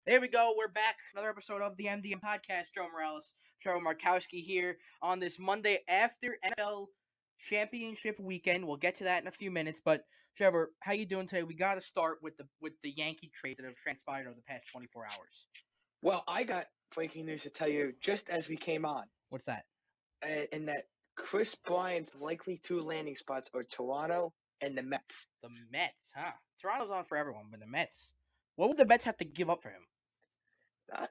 There we go. We're back. Another episode of the MDM podcast. Joe Morales, Trevor Markowski here on this Monday after NFL championship weekend. We'll get to that in a few minutes. But Trevor, how you doing today? We got to start with the Yankee trades that have transpired over the past 24 hours. Well, I got breaking news to tell you just as we came on, What's that? and that Chris Bryant's likely two landing spots are Toronto and the Mets. The Mets, huh? Toronto's on for everyone, but the Mets. What would the Mets have to give up for him?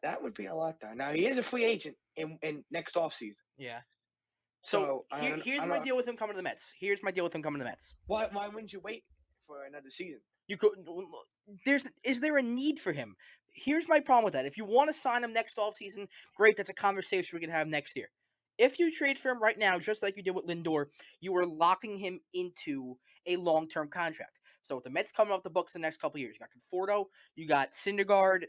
That would be a lot, though. Now, he is a free agent in next offseason. Yeah. So I here's don't my know. deal with him coming to the Mets. Here's my deal with him coming to the Mets. Why wouldn't you wait for another season? You could. Is there a need for him? Here's my problem with that. If you want to sign him next offseason, great. That's a conversation we can have next year. If you trade for him right now, just like you did with Lindor, you are locking him into a long-term contract. So with the Mets coming off the books the next couple of years, you got Conforto, you got Syndergaard,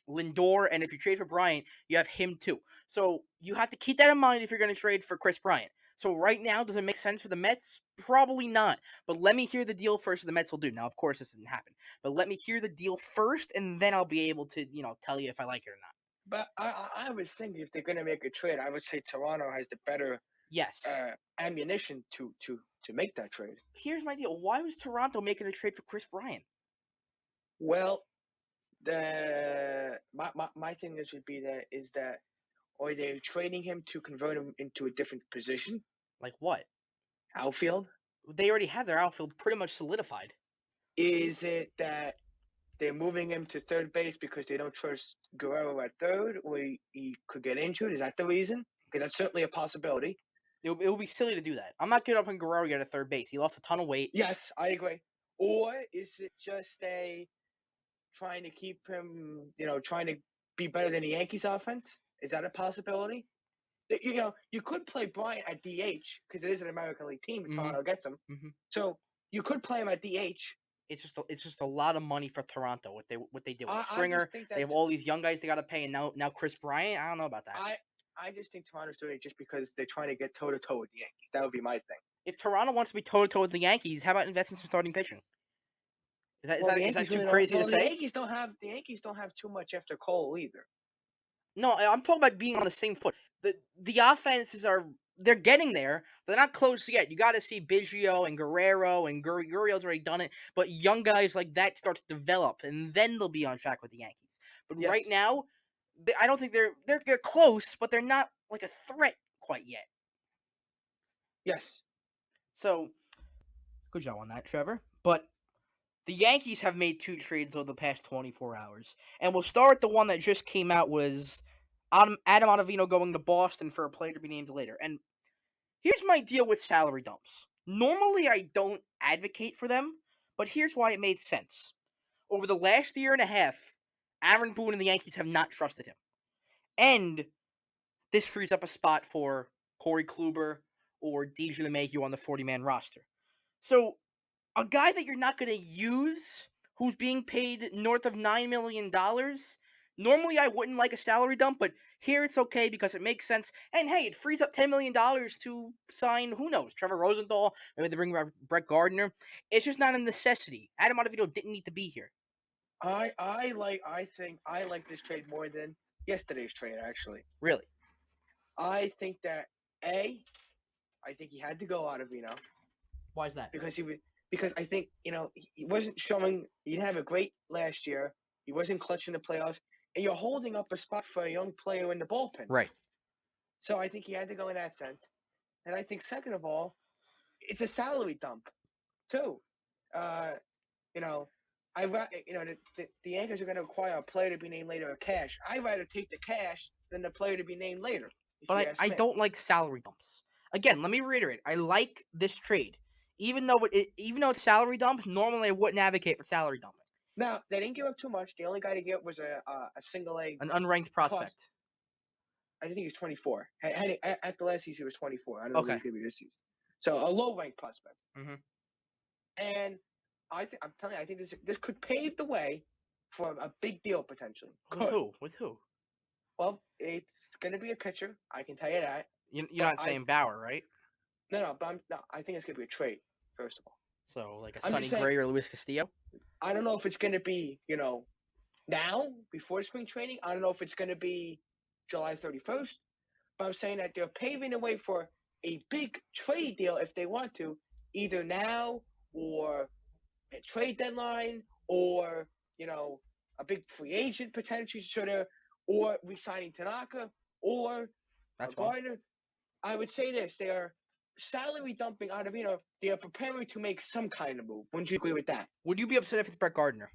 Lindor, and if you trade for Bryant, you have him too. So you have to keep that in mind if you're going to trade for Chris Bryant. So right now, does it make sense for the Mets? Probably not. But let me hear the deal first. The Mets will do. Now, of course, this didn't happen. But let me hear the deal first, and then I'll be able to, tell you if I like it or not. But I was thinking if they're going to make a trade, I would say Toronto has the better Yes. ammunition to make that trade. Here's my deal. Why was Toronto making a trade for Chris Bryant? Well, my thing is would be that are they trading him to convert him into a different position? Like what? Outfield? They already have their outfield pretty much solidified. Is it that they're moving him to third base because they don't trust Guerrero at third, or he could get injured? Is that the reason? Because that's certainly a possibility. It would be silly to do that. I'm not giving up on Guerrero yet at third base. He lost a ton of weight. Yes, I agree. Or is it just a trying to keep him, trying to be better than the Yankees offense? Is that a possibility? You could play Bryant at DH because it is an American League team. Toronto gets him, so you could play him at DH. It's just a lot of money for Toronto. What they did with I Springer, just think they have all these young guys they got to pay, and now Chris Bryant. I don't know about that. I just think Toronto's doing it just because they're trying to get toe to toe with the Yankees. That would be my thing. If Toronto wants to be toe to toe with the Yankees, how about investing some starting pitching? Is that too crazy to say? The Yankees don't have too much after Cole either. No, I'm talking about being on the same foot. The offenses they're getting there. They're not close yet. You got to see Biggio and Guerrero, and Gurriel's already done it. But young guys like that start to develop, and then they'll be on track with the Yankees. But right now, I don't think they're close, but they're not like a threat quite yet. Yes. So, good job on that, Trevor. But the Yankees have made two trades over the past 24 hours. And we'll start the one that just came out was Adam Ottavino going to Boston for a player to be named later. And here's my deal with salary dumps. Normally, I don't advocate for them, but here's why it made sense. Over the last year and a half, Aaron Boone and the Yankees have not trusted him. And this frees up a spot for Corey Kluber or DJ LeMahieu on the 40-man roster. So, a guy that you're not going to use, who's being paid north of $9 million, normally I wouldn't like a salary dump, but here it's okay because it makes sense. And hey, it frees up $10 million to sign, who knows, Trevor Rosenthal, maybe they bring Brett Gardner. It's just not a necessity. Adam Ottavino didn't need to be here. I think I like this trade more than yesterday's trade, actually. Really? I think that I think he had to go Ottavino. Why is that? Because I think, he wasn't showing, he didn't have a great last year. He wasn't clutching the playoffs. And you're holding up a spot for a young player in the bullpen. Right. So I think he had to go in that sense. And I think, second of all, it's a salary dump, too. The Yankees are going to acquire a player to be named later or cash. I'd rather take the cash than the player to be named later. But I don't like salary dumps. Again, let me reiterate. I like this trade. Even though it's salary dump, normally I wouldn't advocate for salary dumping. Now, they didn't give up too much. The only guy to get was a single A. An unranked prospect. I think he was 24. At the last season, he was 24. I don't know if he's going to be this season. So, a low-ranked prospect. Mm-hmm. And I'm telling you, I think this could pave the way for a big deal, potentially. With who? Well, it's going to be a pitcher. I can tell you that. You're not saying Bauer, right? No, but I think it's going to be a trade, first of all. So, like a Sonny Gray or Luis Castillo? I don't know if it's going to be, now before spring training. I don't know if it's going to be July 31st, but I'm saying that they're paving the way for a big trade deal if they want to, either now or a trade deadline or, you know, a big free agent potentially, should have, or resigning Tanaka or That's one. Gardner. I would say this: they are salary dumping out of, they are preparing to make some kind of move. Wouldn't you agree with that? Would you be upset if it's Brett Gardner?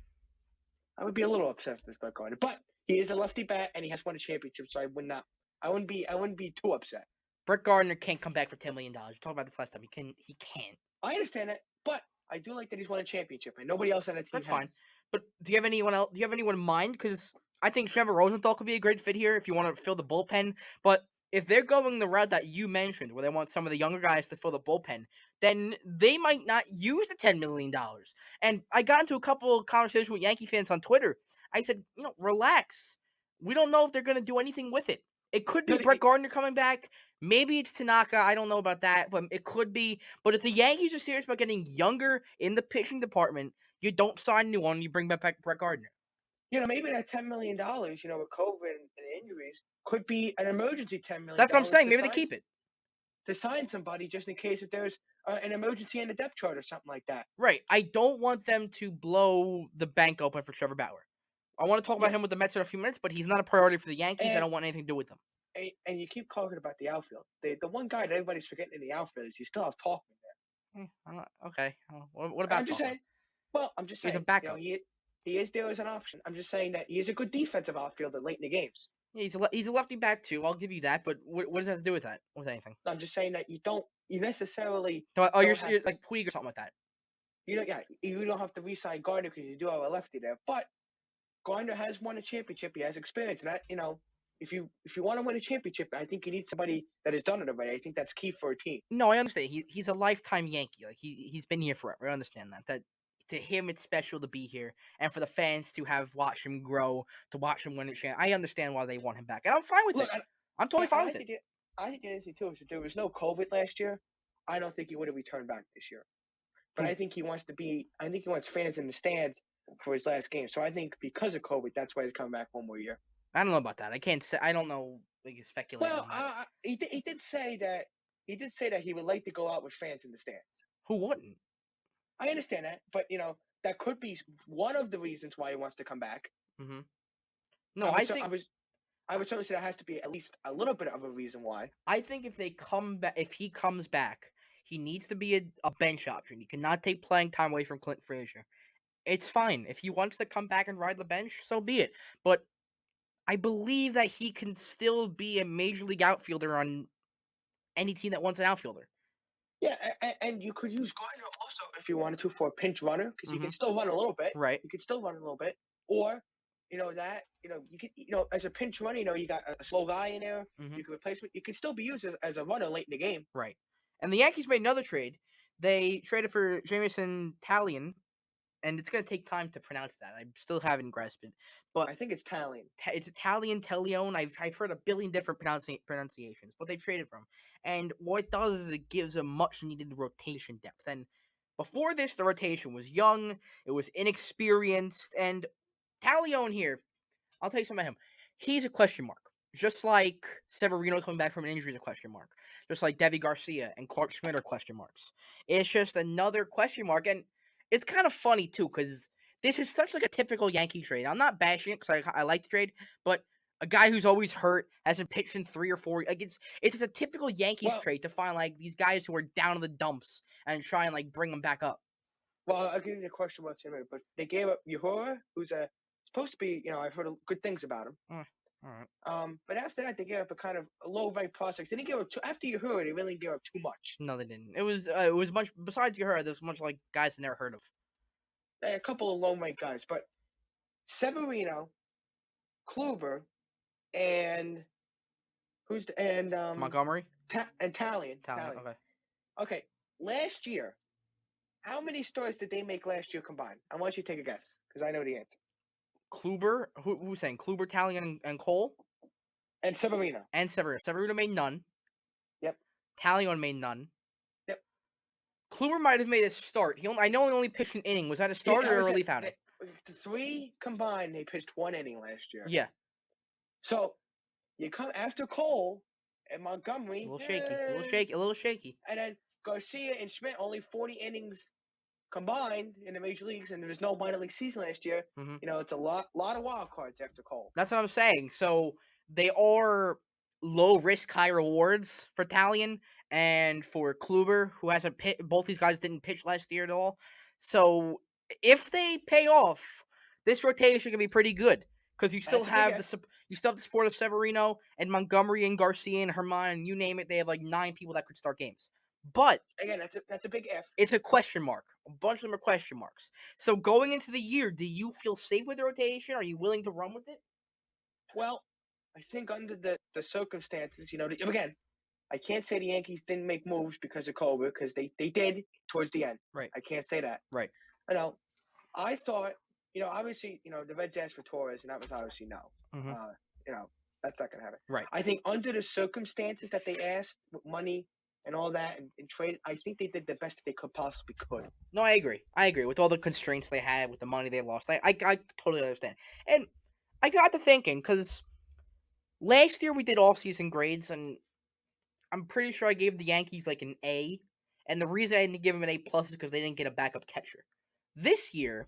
I would be a little upset if it's Brett Gardner, but he is a lefty bat and he has won a championship, so I would not. I wouldn't be too upset. Brett Gardner can't come back for $10 million. We talked about this last time. He can. He can't. I understand that, but I do like that he's won a championship, and nobody else on the team That's fine. has. But do you have anyone else? Do you have anyone in mind? Because I think Trevor Rosenthal could be a great fit here if you want to fill the bullpen. But if they're going the route that you mentioned, where they want some of the younger guys to fill the bullpen, then they might not use the $10 million. And I got into a couple of conversations with Yankee fans on Twitter. I said, relax. We don't know if they're going to do anything with it. It could be No, Brett Gardner coming back. Maybe it's Tanaka. I don't know about that, but it could be. But if the Yankees are serious about getting younger in the pitching department, you don't sign a new one. You bring back Brett Gardner. maybe that $10 million, with COVID and injuries, could be an emergency $10 million That's what I'm saying. to Maybe they sign keep it. somebody just in case if there's an emergency in the depth chart or something like that. Right. I don't want them to blow the bank open for Trevor Bauer. I want to talk about him Yes, with the Mets in a few minutes, but he's not a priority for the Yankees. I and don't want anything to do with them. and you keep talking about the outfield. The one guy that everybody's forgetting in the outfield is you still have Talkman I'm not, okay. What there. I'm about just Talkman? saying. Well, I'm just He's a saying. backup. He is there as an option. I'm just saying that he is a good defensive outfielder late in the games. Yeah, he's a lefty bat too. I'll give you that. But what does that have to do with that? With anything? I'm just saying that you necessarily So, oh, don't have you're to. like Puig or something like that. You don't have to re-sign Gardner because you do have a lefty there. But Gardner has won a championship. He has experience, and if you want to win a championship, I think you need somebody that has done it already. I think that's key for a team. No, I understand. He's a lifetime Yankee. Like he's been here forever. I understand that. That to him it's special to be here, and for the fans to have watched him grow, to watch him win a champ. I understand why they want him back, and I'm fine with Look, it. I'm totally fine I with it. think the answer too is if there was no COVID last year, I don't think he would have returned back this year. But Who? I think he wants to be. I think he wants fans in the stands for his last game. So I think because of COVID, that's why he's coming back one more year. I don't know about that. I can't say. I don't know. Like speculating Well, on that. he did say that he would like to go out with fans in the stands. Who wouldn't? I understand that, but that could be one of the reasons why he wants to come back. Mm-hmm. I No, would I would I would certainly say that has to be at least a little bit of a reason why. I think if they come back, if he comes back, he needs to be a bench option. He cannot take playing time away from Clint Frazier. It's fine if he wants to come back and ride the bench, so be it. But I believe that he can still be a major league outfielder on any team that wants an outfielder. Yeah, and you could use Gardner also if you wanted to for a pinch runner because he Mm-hmm. can still run a little bit. Right. You can still run a little bit, or you could as a pinch runner, you got a slow guy in there. Mm-hmm. You can replace him. You can still be used as a runner late in the game. Right. And the Yankees made another trade. They traded for Jamison Talion, and it's going to take time to pronounce that. I still haven't grasped it. But I think it's Italian. it's Italian Talion. I've heard a billion different pronunciations, but they traded from. And what it does is it gives a much needed rotation depth. And before this, the rotation was young, it was inexperienced, and Talion here, I'll tell you something about him. He's a question mark. Just like Severino coming back from an injury is a question mark. Just like Devi Garcia and Clark Schmidt are question marks. It's just another question mark. And it's kind of funny, too, because this is such like a typical Yankee trade. I'm not bashing it because I like the trade, but a guy who's always hurt, hasn't pitched in 3 or 4. Like it's just a typical Yankees Well, trade to find like these guys who are down in the dumps and try and like bring them back up. I'll give you the question mark in a minute, but they gave up Uhura, who's supposed to be. I've heard good things about him. All right. But after that, they gave up a kind of a low-ranked prospects. They didn't give up after Uhura. They really gave up too much. No, they didn't. It was much besides her. There's much like guys I never heard of. A couple of low-ranked guys, but Severino, Kluber, and Montgomery? Italian. Okay. Okay, last year, how many stars did they make last year combined? I want you to take a guess because I know the answer. Kluber? Who's saying? Kluber, Talion, and Cole? And Severino. And Severino. Severino made none. Yep. Talion made none. Yep. Kluber might have made a start. I know he only pitched an inning. Was that a start or a relief outing? the three combined, they pitched 1 inning last year. Yeah, So you come after Cole and a Montgomery, little shaky, a little shaky, a little shaky. and then Garcia and Schmidt only 40 innings combined in the major leagues, and there was no minor league season last year. Hmm. It's a lot of wild cards after Cole. That's what I'm saying. So they are low risk, high rewards for Talion and for Kluber, who hasn't both these guys didn't pitch last year at all. So if they pay off, this rotation can be pretty good because you still That's a big have if. you still have the support of Severino and Montgomery and Garcia and Herman and you name it. They have like 9 people that could start games. But Again, that's a big if. it's a question mark. A bunch of them are question marks. So going into the year, do you feel safe with the rotation? Are you willing to run with it? Well, I think under the circumstances, again, I can't say the Yankees didn't make moves because of COVID, because they did towards the end. Right. I can't say that. Right. You know, I thought, obviously, the Reds asked for Torres, and that was obviously no. Mm-hmm. Uh, you know, that's not gonna happen. Right. I think under the circumstances that they asked with money and all that and trade, I think they did the best that they could possibly could. No, I agree. I agree with all the constraints they had with the money they lost. I totally understand. And I got to thinking because last year we did all season grades, and I'm pretty sure I gave the Yankees like an A. And the reason I didn't give them an A plus is because they didn't get a backup catcher. This year,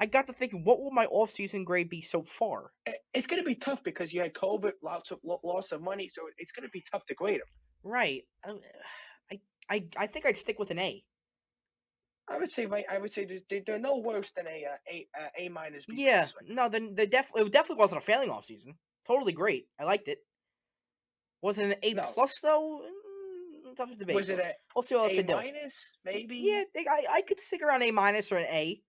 I got to thinking, what will my off-season grade be so far? It's going to be tough because you had COVID, lots of loss of money, so it's going to be tough to grade them. Right. I think I'd stick with an A. I would say they're no worse than a minus B Yeah. plus. No, then it definitely wasn't a failing off-season. Totally great. I liked it. Was it an A No, plus though? Tough to debate, was it but a we'll see what else A they do. minus maybe? Yeah, I could stick around A minus or an A.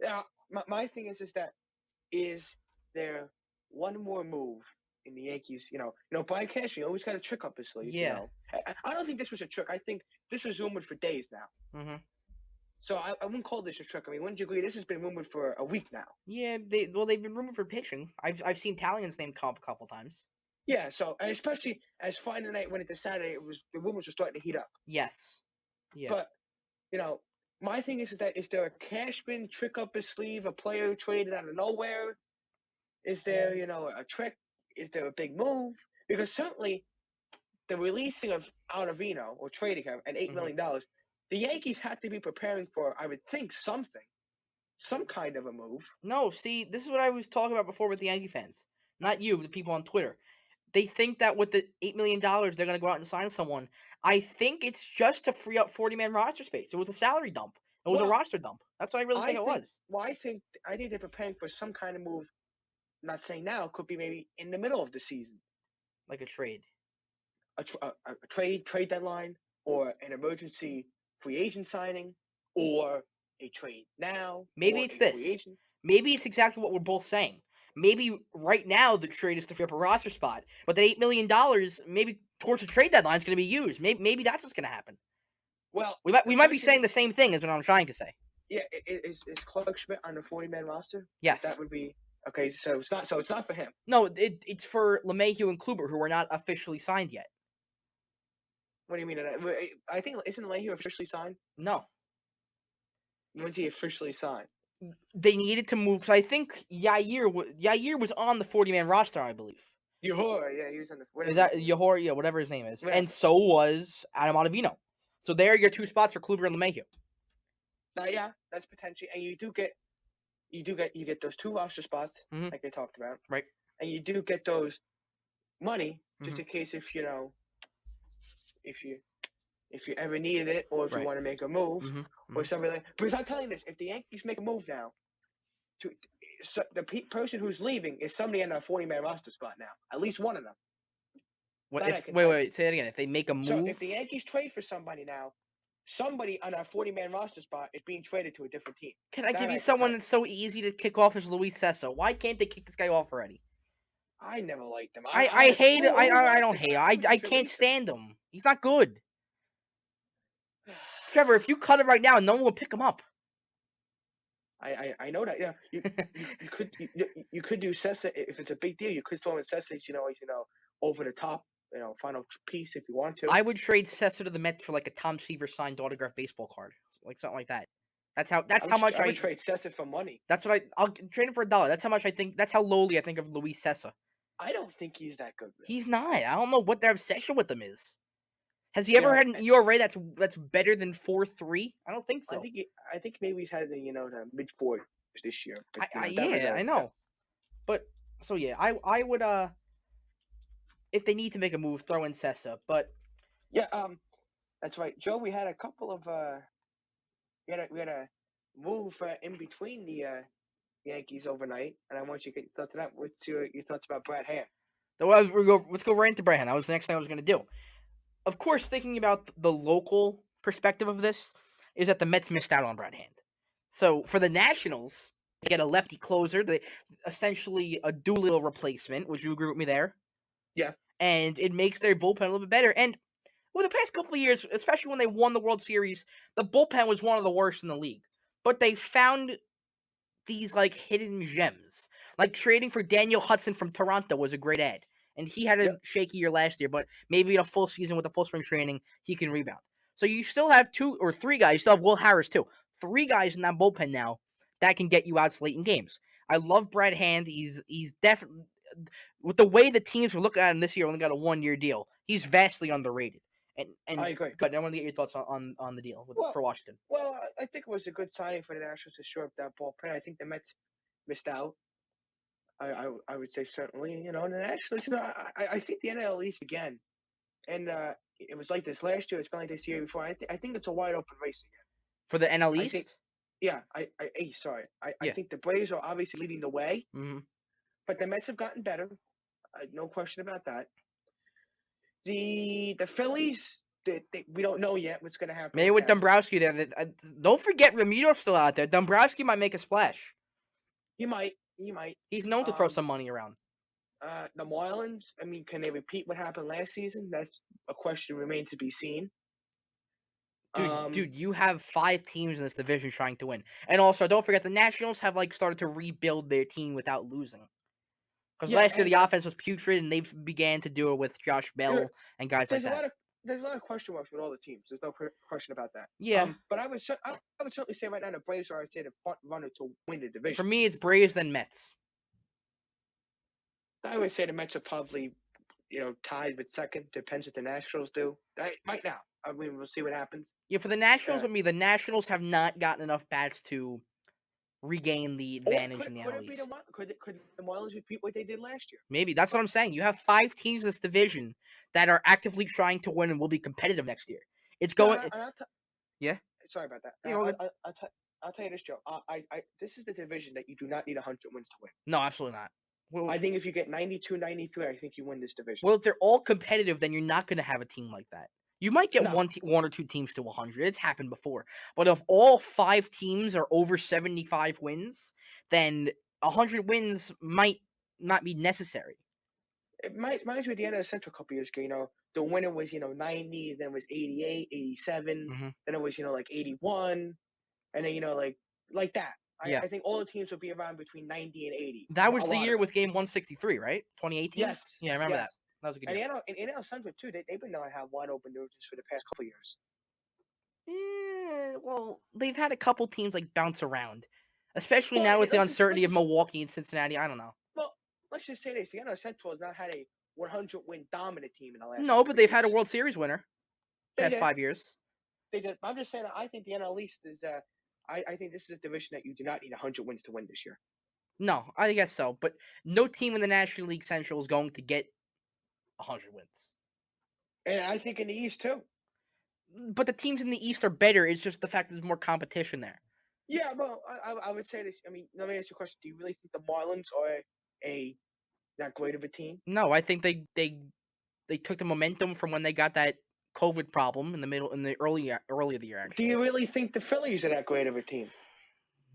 Yeah, my thing is that is there one more move in the Yankees? Brian Cashman always got a trick up his sleeve. Yeah. I don't think this was a trick. I think this was rumored for days now. Mm-hmm. So I wouldn't call this a trick. I mean, wouldn't you agree? This has been rumored for a week now. Yeah, they've been rumored for pitching. I've seen Tallion's name come up a couple times. Yeah. So and especially as Friday night went into Saturday, the rumors were starting to heat up. Yes. Yeah. But my thing is that is there a Cashman trick up his sleeve? A player traded out of nowhere? Is there a trick? Is there a big move? Because certainly the releasing of Ottavino or trading him at $8 million, the Yankees had to be preparing for, I would think, some kind of a move. No, see, this is what I was talking about before with the Yankee fans. Not you, the people on Twitter. They think that with the $8 million, they're going to go out and sign someone. I think it's just to free up 40-man roster space. It was a salary dump. It was a roster dump. That's what I really think it was. Well, I think they're preparing for some kind of move. I'm not saying now, could be maybe in the middle of the season. Like a trade. A trade deadline, or an emergency free agent signing, or a trade now. Maybe it's this. Maybe it's exactly what we're both saying. Maybe right now the trade is to free up a roster spot, but that $8 million maybe towards the trade deadline is going to be used. Maybe that's what's going to happen. Well, we might be saying the same thing as what I'm trying to say. Yeah, is Clark Schmidt on the 40-man roster? Yes, that would be okay. So it's not for him. No, it's for LeMahieu and Kluber, who are not officially signed yet. What do you mean? I think isn't LeMahieu officially signed? No. When's he officially signed? They needed to move because I think Yair was on the 40-man roster, I believe. Yahor, yeah, he was on the. Is that Yahor? Yeah, whatever his name is. Yeah. And so was Adam Ottavino. So there are your 2 spots for Kluber and LeMahieu. Yeah, that's potentially, and you get those 2 roster spots like they talked about, right? And you do get those money just in case if you ever needed it, or if you want to make a move, or something like. Because I'm telling you this: if the Yankees make a move now, the person who's leaving is somebody on a 40-man roster spot now. At least one of them. Wait, say it again. If they make a move, so if the Yankees trade for somebody now, somebody on a 40-man roster spot is being traded to a different team. Can I give you someone that's so easy to kick off as Luis Cessa? Why can't they kick this guy off already? I never liked him. I hate it. I don't hate him. I can't stand him. He's not good. Trevor, if you cut it right now, no one will pick him up. I know that. Yeah, you could do Cessa if it's a big deal. You could throw in Cessa, over the top, final piece if you want to. I would trade Cessa to the Mets for like a Tom Seaver signed autographed baseball card, like something like that. That's how much I would trade Sessa for money. that's what I'll trade him for $1. That's how much I think. That's how lowly I think of Luis Sessa. I don't think he's that good, really. He's not. I don't know what their obsession with him is. Has he You ever know, had an ERA that's better than 4.3? I don't think so. I think maybe he's had the mid fours this year, but that was Yeah, I know. But so yeah, I would if they need to make a move, throw in Sessa. But yeah. That's right, Joe. We had a couple of we had a move in between the Yankees overnight, and I want you to get your thoughts on that. What's your thoughts about Brad Hand? let's go right into Brand. That was the next thing I was going to do. Of course, thinking about the local perspective of this is that the Mets missed out on Brad Hand. So for the Nationals, they get a lefty closer, they essentially a Doolittle replacement. Would you agree with me there? Yeah. And it makes their bullpen a little bit better. And over the past couple of years, especially when they won the World Series, the bullpen was one of the worst in the league. But they found these like hidden gems. Like trading for Daniel Hudson from Toronto was a great ad. And he had a Yep. shaky year last year, but maybe in a full season with a full spring training, he can rebound. So you still have 2 or 3 guys. You still have Will Harris too. 3 guys in that bullpen now that can get you outs late in games. I love Brad Hand. He's definitely, with the way the teams were looking at him this year, only got a 1-year deal. He's vastly underrated. And I agree. good. I want to get your thoughts on the deal for Washington. Well, I think it was a good signing for the Nationals to shore up that bullpen. I think the Mets missed out. I would say certainly, and the Nationals. I think the NL East again, and it was like this last year. It's been like this year before. I think it's a wide open race again. For the NL I East? think, yeah. Sorry. I Yeah. think the Braves are obviously leading the way, Mm-hmm. but the Mets have gotten better. No question about that. The Phillies, we don't know yet what's going to happen. Maybe with Dombrowski there. Don't forget Ramirez still out there. Dombrowski might make a splash. He might. He's known to throw some money around. The Marlins, I mean, can they repeat what happened last season? That's a question remains to be seen. Dude, you have 5 teams in this division trying to win. And also, don't forget, the Nationals have started to rebuild their team without losing. Because last year the offense was putrid, and they began to do it with Josh Bell and guys like that. There's a lot of question marks with all the teams. There's no question about that. Yeah. But I would certainly say right now the Braves are, I'd say, the front runner to win the division. For me, it's Braves then Mets. I would say the Mets are probably, tied with second. Depends what the Nationals do. Right now. I mean, we'll see what happens. Yeah, for the Nationals, with me, the Nationals have not gotten enough bats to regain the advantage in the NL East. Could the Marlins repeat what they did last year? Maybe. That's what I'm saying. You have 5 teams in this division that are actively trying to win and will be competitive next year. It's going. Yeah. Sorry about that. Yeah, I'll tell you this, Joe. This is the division that you do not need 100 wins to win. No, absolutely not. Well, I think if you get 92, 93, I think you win this division. Well, if they're all competitive, then you're not going to have a team like that. You might get one or 2 teams to 100. It's happened before. But if all 5 teams are over 75 wins, then 100 wins might not be necessary. It might be at the end of the Central couple years ago. The winner was 90, then it was 88, 87, then it was like 81, and then like that. I think all the teams would be around between 90 and 80. That was the year with game 163, right? 2018? Yes. Yeah, I remember that. That was a good year. And NL Central, too, they've been known to have wide open divisions for the past couple of years. Yeah, well, they've had a couple teams bounce around, especially now with the uncertainty of Milwaukee and Cincinnati. I don't know. Well, let's just say this: the NL Central has not had a 100-win dominant team in the last. No, but they've had a World Series winner past 5 years. They did. I'm just saying. I think the NL East is. I think this is a division that you do not need 100 wins to win this year. No, I guess so, but no team in the National League Central is going to get 100 wins. And I think in the East too. But the teams in the East are better. It's just the fact there's more competition there. Yeah, well, I would say this. I mean, let me ask you a question. Do you really think the Marlins are that great of a team? No, I think they took the momentum from when they got that COVID problem in the early of the year. Actually, do you really think the Phillies are that great of a team?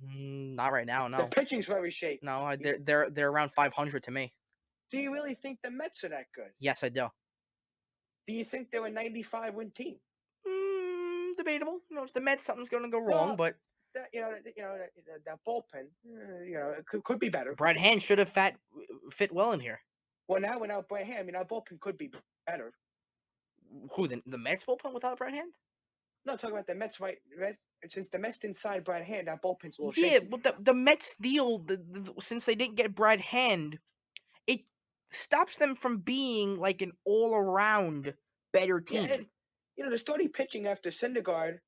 Not right now. No, the pitching's very shaky. No, they're around 500 to me. Do you really think the Mets are that good? Yes, I do. Do you think they're a 95-win team? Debatable. It's the Mets. Something's going to go wrong, but that bullpen, it could be better. Brad Hand should have fit well in here. Well, now without Brad Hand, our bullpen could be better. Who the Mets bullpen without Brad Hand? No, talking about the Mets, right? Mets, since the Mets didn't sign Brad Hand, that bullpen's a little Yeah, shaky but right now. the Mets deal, since they didn't get Brad Hand, it stops them from being like an all around better Yeah, team. and the starting pitching after Syndergaard,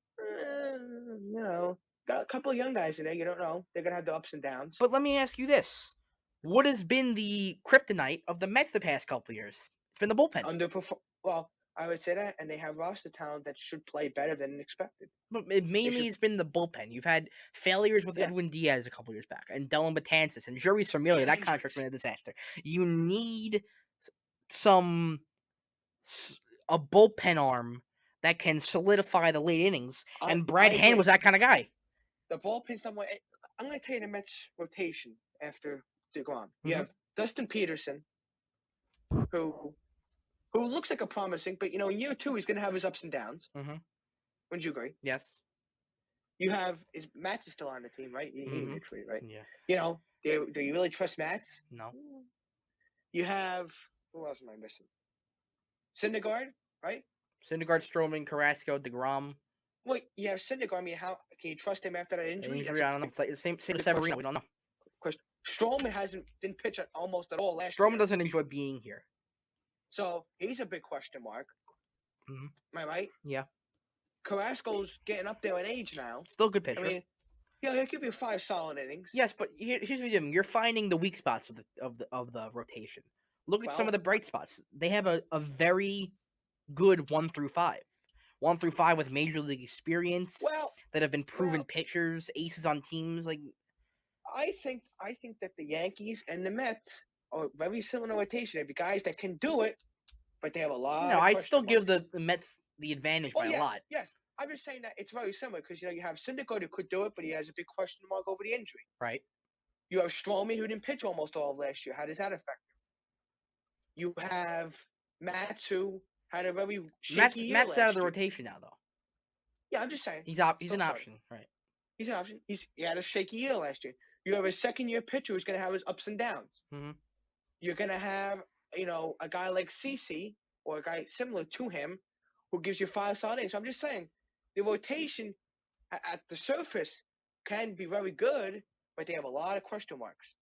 got a couple of young guys in there. You don't know; they're gonna have the ups and downs. But let me ask you this: what has been the kryptonite of the Mets the past couple of years? It's been the bullpen. Underperform. Well, I would say that, and they have roster talent that should play better than expected. But They mainly should, it's been the bullpen. You've had failures with yeah, Edwin Diaz a couple years back, and Dylan Betances, and Joey Familia. and That contract's been injuries. a disaster. You need some a bullpen arm that can solidify the late innings, and I Brad Hand was agree. that kind of guy. The bullpen somewhat. I'm going to tell you the Mets rotation after DeGrom. You Mm-hmm. have Dustin Peterson, who looks like a promising, but in year two he's going to have his ups and downs. Mm-hmm. Wouldn't you agree? Yes. You have is Matz is still on the team, right? He didn't Mm-hmm. get traded, right? Yeah. Do you really trust Matz? No. You have who else am I missing? Syndergaard, right? Syndergaard, Stroman, Carrasco, DeGrom. Well, you have Syndergaard. I mean, how can you trust him after that An injury? injury, I don't know. It's like the same as That's a Severino. We don't know. question. Stroman didn't pitch almost at all last Stroman year, doesn't enjoy being here. so he's a big question mark. Mm-hmm. Am I right? Yeah. Carrasco's getting up there in age now. Still a good I pitcher. mean, he'll give you 5 solid innings. Yes, but here's what you're doing. You're finding the weak spots of the rotation. Look at some of Well, the bright spots. They have a very good 1 through 5. 1 through 5 with major league experience well, that have been proven well. pitchers, aces on teams. Like I think that the Yankees and the Mets are very similar rotation. They have guys that can do it, but they have a no, lot of I'd still question give marks. the Mets the advantage Oh by a yes, lot. yes. I'm just saying that it's very similar because you have Syndergaard who could do it, but he has a big question mark over the injury. Right. You have Stroman who didn't pitch almost all of last year. How does that affect him? You have Matz who had a very shaky year Matt's out of last the year. rotation now though. Yeah, I'm just saying. He's Still an starting. option, right? He's an option. He had a shaky year last year. You have a second year pitcher who's going to have his ups and downs. Mm-hmm. You're going to have, a guy like CC or a guy similar to him who gives you 5 solid innings. So I'm just saying the rotation at the surface can be very good, but they have a lot of question marks.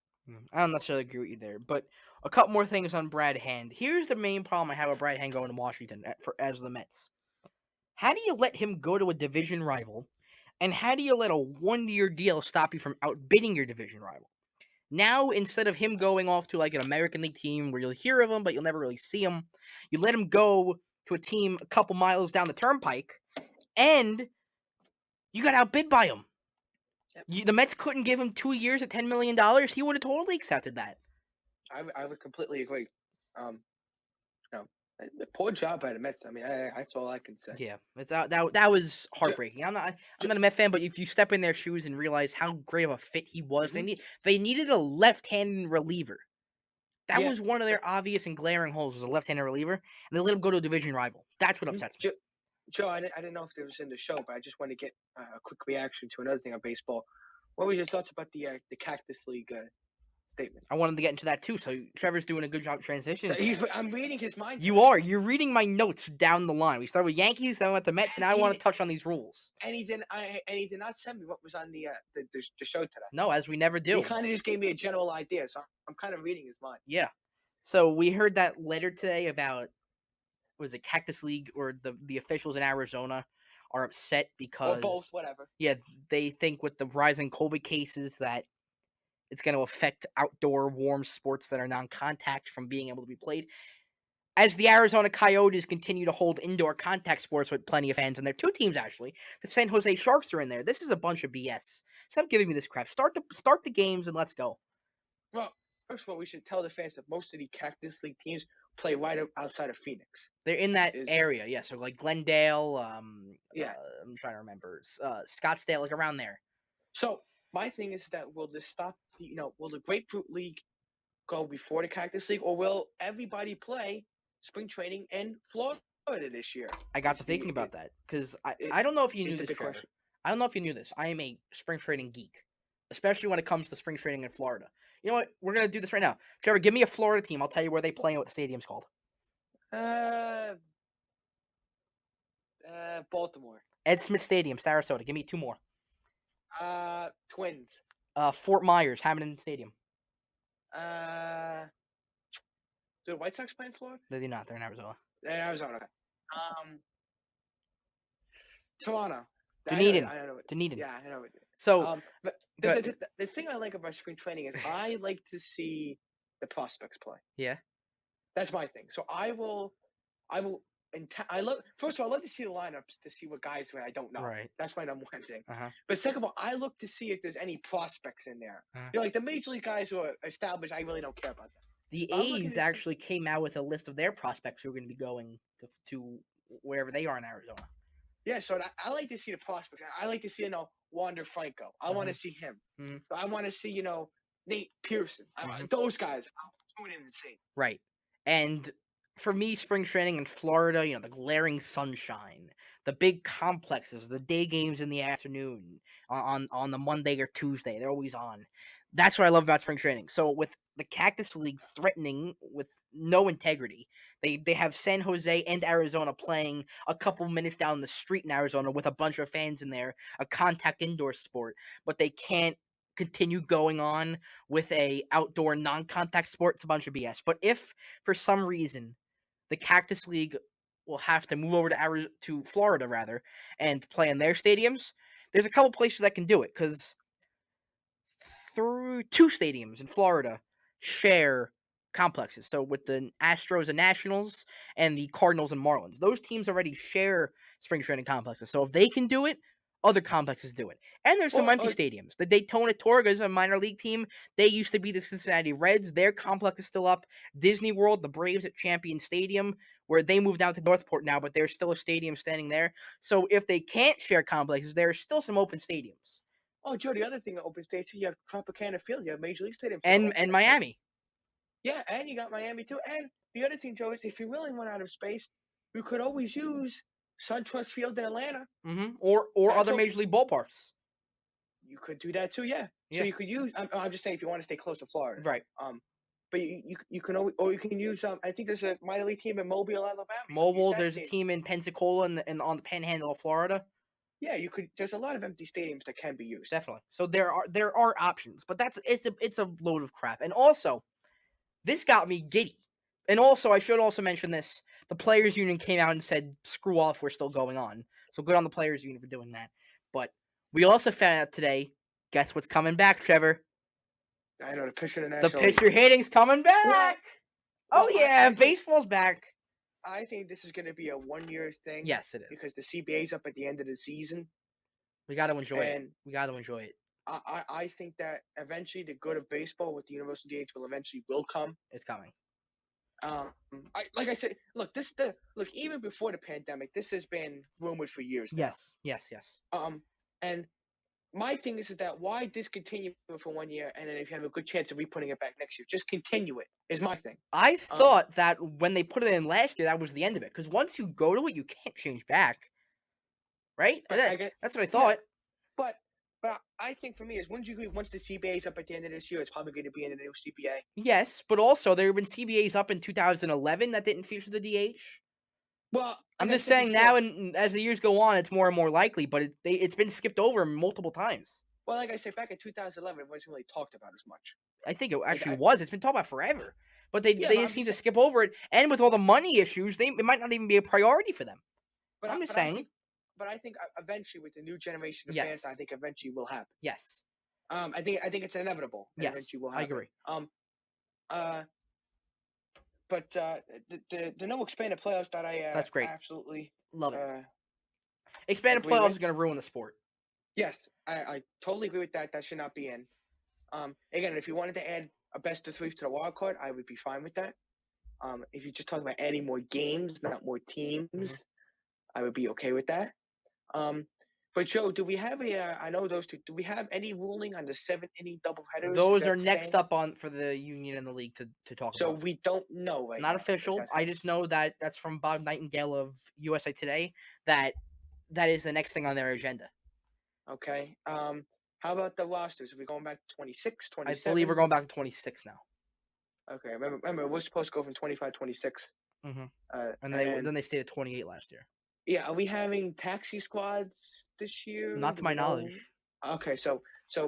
I don't necessarily agree with you there, but a couple more things on Brad Hand. Here's the main problem I have with Brad Hand going to Washington as the Mets. How do you let him go to a division rival, and how do you let a 1-year deal stop you from outbidding your division rival? Now, instead of him going off to like an American League team where you'll hear of him, but you'll never really see him, you let him go to a team a couple miles down the turnpike, and you got outbid by him. Yep. The Mets couldn't give him 2 years at $10 million. He would have totally accepted that. I would completely agree. A poor job by the Mets. I mean, that's all I can say. Yeah, that was heartbreaking. I'm not a Met fan, but if you step in their shoes and realize how great of a fit he was, Mm-hmm. they needed a left-handed reliever. That Yeah. was one of their obvious and glaring holes, was a left-handed reliever, and they let him go to a division rival. That's what upsets me. Joe, I didn't know if it was in the show, but I just want to get a quick reaction to another thing on baseball. What were your thoughts about the Cactus League statement? I wanted to get into that too, so Trevor's doing a good job transitioning. I'm reading his mind. You're reading my notes down the line. We started with Yankees, then went to Mets, and now I want to touch on these rules. And he did not send me what was on the show today. No, as we never do. He kind of just gave me a general idea, so I'm kind of reading his mind. Yeah. So we heard that letter today about, was it Cactus League, or the officials in Arizona are upset because, or both, whatever. Yeah, they think with the rising COVID cases that it's going to affect outdoor warm sports that are non-contact from being able to be played. As the Arizona Coyotes continue to hold indoor contact sports with plenty of fans, and there are 2 teams actually. The San Jose Sharks are in there. This is a bunch of BS. Stop giving me this crap. Start the games and let's go. Well, first of all, we should tell the fans that most of the Cactus League teams play right outside of Phoenix. They're in that area, yeah. So like Glendale, I'm trying to remember, Scottsdale, like around there. So my thing is that will this stop? Will the Grapefruit League go before the Cactus League, or will everybody play spring training in Florida this year? I got to thinking about that because I don't know if you knew this, Trevor. I don't know if you knew this. I am a spring training geek, especially when it comes to spring training in Florida. You know what? We're going to do this right now. Trevor, give me a Florida team. I'll tell you where they play and what the stadium's called. Baltimore. Ed Smith Stadium, Sarasota. Give me two more. Twins. Fort Myers, Hamilton Stadium. Uh, do the White Sox play in Florida? They do not. They're in Arizona. Arizona. Okay. Toronto. I know. Dunedin. I know. Dunedin. Yeah, I know. So, But good. the thing I like about spring training is I like to see the prospects play. Yeah. That's my thing. So I will. And I love. First of all, I love to see the lineups to see what guys I don't know. Right. That's my number one thing. Uh-huh. But second of all, I look to see if there's any prospects in there. Uh-huh. You know, like the major league guys who are established, I really don't care about them. The But I'm looking A's to see- actually came out with a list of their prospects who are going to be going to wherever they are in Arizona. Yeah, so I like to see the prospects. I like to see, Wander Franco. I want to see him. Mhm. I want to see, Nate Pearson. Mhm. Those guys. I'm tuning in to see. Right. And for me, spring training in Florida, the glaring sunshine, the big complexes, the day games in the afternoon on the Monday or Tuesday, they're always on. That's what I love about spring training. So with the Cactus League threatening with no integrity, they have San Jose and Arizona playing a couple minutes down the street in Arizona with a bunch of fans in there, a contact indoor sport, but they can't continue going on with a outdoor non-contact sport. It's a bunch of BS. But if for some reason the Cactus League will have to move over to Florida rather and play in their stadiums, there's a couple places that can do it because through two stadiums in Florida share complexes. So with the Astros and Nationals and the Cardinals and Marlins, those teams already share spring training complexes. So if they can do it, other complexes do it. And there's some empty stadiums. The Daytona Torgas, a minor league team, they used to be the Cincinnati Reds. Their complex is still up. Disney World, the Braves at Champion Stadium, where they moved down to Northport now, but there's still a stadium standing there. So if they can't share complexes, there are still some open stadiums. Oh, Joe, the other thing that open states, you have Tropicana Field, you have Major League Stadium. And Miami. Yeah, and you got Miami too. And the other thing, Joe, is if you really run out of space, you could always use SunTrust Field in Atlanta. Mm-hmm. Or other Major League ballparks. You could do that too, yeah. So you could use. I'm just saying if you want to stay close to Florida, right? But you can always, or you can use. I think there's a minor league team in Mobile, Alabama. Mobile. There's a team in Pensacola and on the Panhandle of Florida. Yeah, you could. There's a lot of empty stadiums that can be used. Definitely. So there are options, but it's a load of crap. And also, this got me giddy. And also, I should also mention this: the players' union came out and said, "Screw off, we're still going on." So good on the players' union for doing that. But we also found out today. Guess what's coming back, Trevor? I know the pitcher. The pitcher hitting's coming back. Well, oh yeah, baseball's back. I think this is going to be a 1-year thing. Yes, it is. Because the CBA's up at the end of the season. We got to enjoy it. We got to enjoy it. I think that eventually the good of baseball with the universal DH will come. It's coming. Like I said, look, even before the pandemic, this has been rumored for years now. Yes. And my thing is that why discontinue it for 1 year, and then if you have a good chance of re-putting it back next year, just continue it, is my thing. I thought that when they put it in last year, that was the end of it. Because once you go to it, you can't change back. Right? That's what I thought. Yeah, but I think for me is once the CBA is up at the end of this year, it's probably going to be in the new CBA. Yes, but also there have been CBAs up in 2011 that didn't feature the DH. Well, I'm just saying now, and as the years go on, it's more and more likely. But it's been skipped over multiple times. Well, like I said, back in 2011, it wasn't really talked about as much. I think it actually was. It's been talked about forever, but they just seem to skip over it. And with all the money issues, it might not even be a priority for them. But I'm just saying. But I think eventually, with the new generation of fans, I think eventually will happen. Yes. I think it's inevitable. Yes, eventually will happen. I agree. But the no expanded playoffs that that's great. Absolutely love it. Expanded playoffs is going to ruin the sport. Yes, I totally agree with that. That should not be in. Again, if you wanted to add a best of three to the wild card, I would be fine with that. If you're just talking about adding more games, not more teams, I would be okay with that. But Joe, do we have I know those two. Do we have any ruling on the 7-inning doubleheaders? Those are next up for the union and the league to talk about. So we don't know right now. Not official. I just know that that's from Bob Nightingale of USA Today. That is the next thing on their agenda. Okay. How about the rosters? Are we going back to 26, 27? I believe we're going back to 26 now. Okay. Remember, we're supposed to go from 25, 26. And then they stayed at 28 last year. Yeah, are we having taxi squads this year? Not to Do my we know? knowledge. Okay, so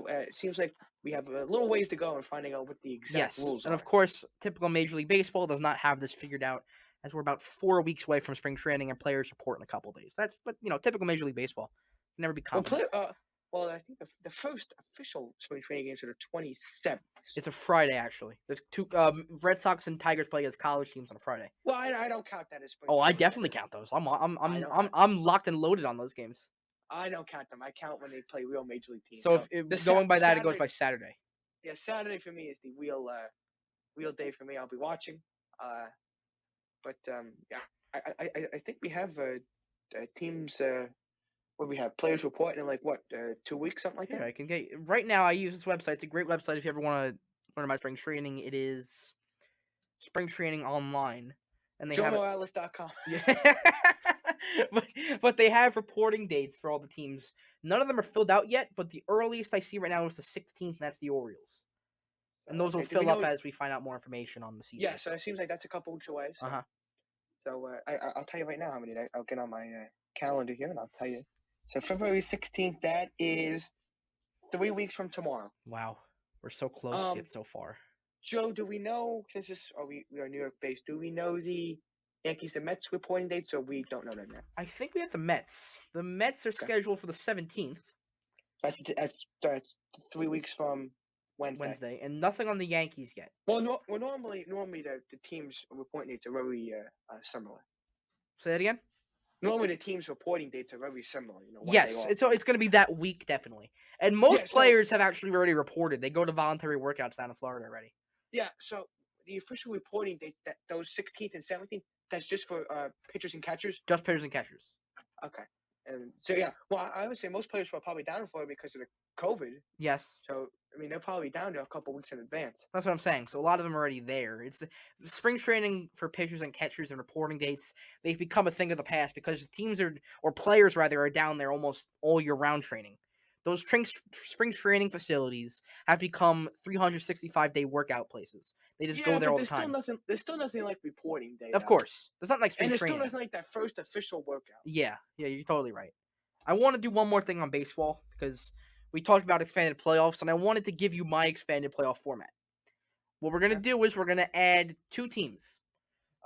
it seems like we have a little ways to go in finding out what the exact Yes, rules and of are. course, typical Major League Baseball does not have this figured out, as we're about 4 weeks away from spring training and players report in a couple days. But typical Major League Baseball. Can never be Well, confident. I think the first official spring training games are the 27th. It's a Friday actually. There's two Red Sox and Tigers play as college teams on a Friday. Well, I don't count that as spring Oh, I training. definitely count those. I'm I'm I I'm don't I'm count them. I'm locked and loaded on those games. I don't count them. I count when they play real major league teams. So So if the going the by that, it goes Saturday, by Saturday. yeah, Saturday for me is the real day for me. I'll be watching. Uh, but yeah, I think we have teams. Where we have players reporting in like what 2 weeks, something like Here, that. I can get right now. I use this website. It's a great website if you ever want to learn about spring training. It is Spring Training Online, and they have it. JoeMorales.com. Yeah. but, but they have reporting dates for all the teams. None of them are filled out yet, but the earliest I see right now is the 16th, and that's the Orioles. So And those will okay, do we fill up know? as we find out more information on the season. Yeah, so it seems like that's a couple weeks away. Uh huh. So I'll tell you right now how many days. I'll get on my calendar here and I'll tell you. So February 16th, that is 3 weeks from tomorrow. Wow, we're so close Um, yet so far. Joe, do we know since this are we are New York based? Do we know the Yankees and Mets reporting dates, or we don't know them yet? I think we have the Mets. The Mets are Okay, scheduled for the 17th, that's 3 weeks from Wednesday. Wednesday, and nothing on the Yankees yet. Well, normally the teams reporting dates are very similar. Say that again. Normally the teams reporting dates are very similar. You know, one day Yes, off. it's going to be that week definitely, and Yeah. most So players have actually already reported. They go to voluntary workouts down in Florida already. yeah. So the official reporting date that those 16th and 17th. That's just for pitchers and catchers. Just pitchers and catchers. Okay. And so yeah. Well, I would say most players were probably down in Florida because of the COVID. Yes. So I mean, they're probably down there a couple weeks in advance. That's what I'm saying. So a lot of them are already there. It's spring training for pitchers and catchers and reporting dates. They've become a thing of the past because teams or players rather are down there almost all year round training. Those spring training facilities have become 365-day workout places. They just go Yeah, there but all the time. There's still nothing like reporting day Of though, course, there's not like spring and there's still training. nothing like that first official workout. Yeah, you're totally right. I want to do one more thing on baseball because we talked about expanded playoffs, and I wanted to give you my expanded playoff format. What we're gonna Okay. do is we're gonna add two teams.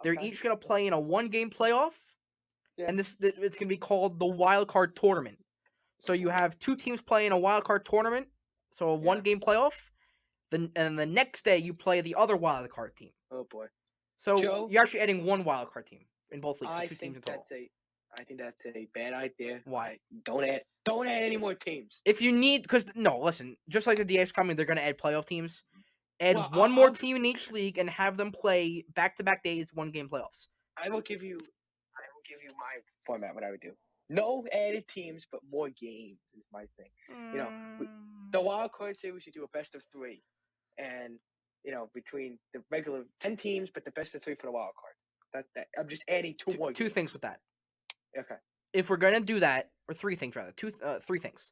They're Okay. each gonna play in a one-game playoff, Yeah. and it's gonna be called the wild card tournament. So you have two teams playing a wild card tournament, so a Yeah. one-game playoff. And the next day you play the other wild card team. Oh boy. So Joe, you're actually adding one wild card team in both leagues, so I two teams think in total. I think that's a bad idea. Why? Don't add any more teams. If you need, because no, listen, just like the DA's coming, they're gonna add playoff teams. Add Well, one more team in each league and have them play back-to-back days, one-game playoffs. I will give you my format. What I would do. No added teams, but more games is my thing. You know, the wild card say we should do a best of three, and between the regular 10 teams, but the best of three for the wild card. That I'm just adding two more. Two games. things with that. Okay. If we're gonna do that, or three things rather, three things.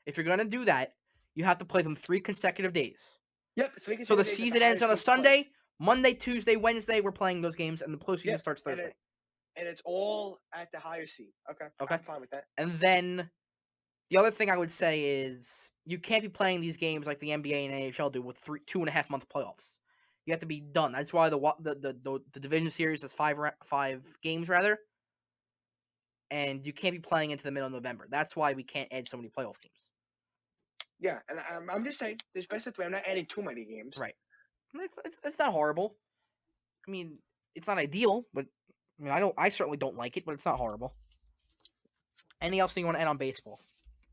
If you're gonna do that, you have to play them 3 consecutive days. Yep. So the season ends on a Sunday, Monday, Tuesday, Wednesday. We're playing those games, and the postseason starts Thursday. And it's all at the higher seed. Okay. Okay. I'm fine with that. And then the other thing I would say is you can't be playing these games like the NBA and NHL do with 2.5 month playoffs. You have to be done. That's why the division series is five games rather, and you can't be playing into the middle of November. That's why we can't add so many playoff teams. Yeah, and I'm just saying there's best of three. I'm not adding too many games. Right. It's not horrible. I mean, it's not ideal, but I mean, I certainly don't like it, but it's not horrible. Anything else you want to add on baseball?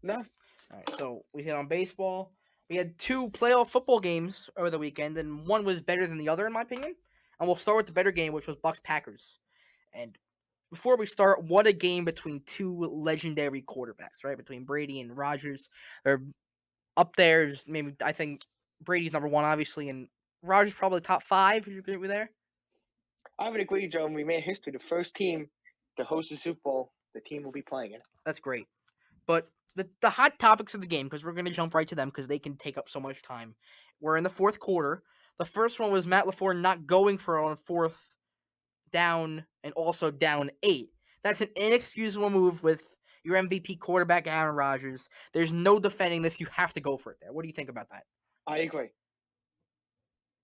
No. All right, so we hit on baseball. We had 2 playoff football games over the weekend, and one was better than the other, in my opinion. And we'll start with the better game, which was Bucs-Packers. And before we start, what a game between 2 legendary quarterbacks, right? Between Brady and Rodgers. They're up there. Maybe I think Brady's number 1, obviously, and Rodgers probably top 5. Would you agree with there? I would agree, Joe. We made history. The first team to host the Super Bowl, the team will be playing it. That's great. But the hot topics of the game, because we're going to jump right to them because they can take up so much time. We're in the fourth quarter. The first one was Matt LaFleur not going for it on 4th down and also down 8. That's an inexcusable move with your MVP quarterback, Aaron Rodgers. There's no defending this. You have to go for it there. What do you think about that? I agree.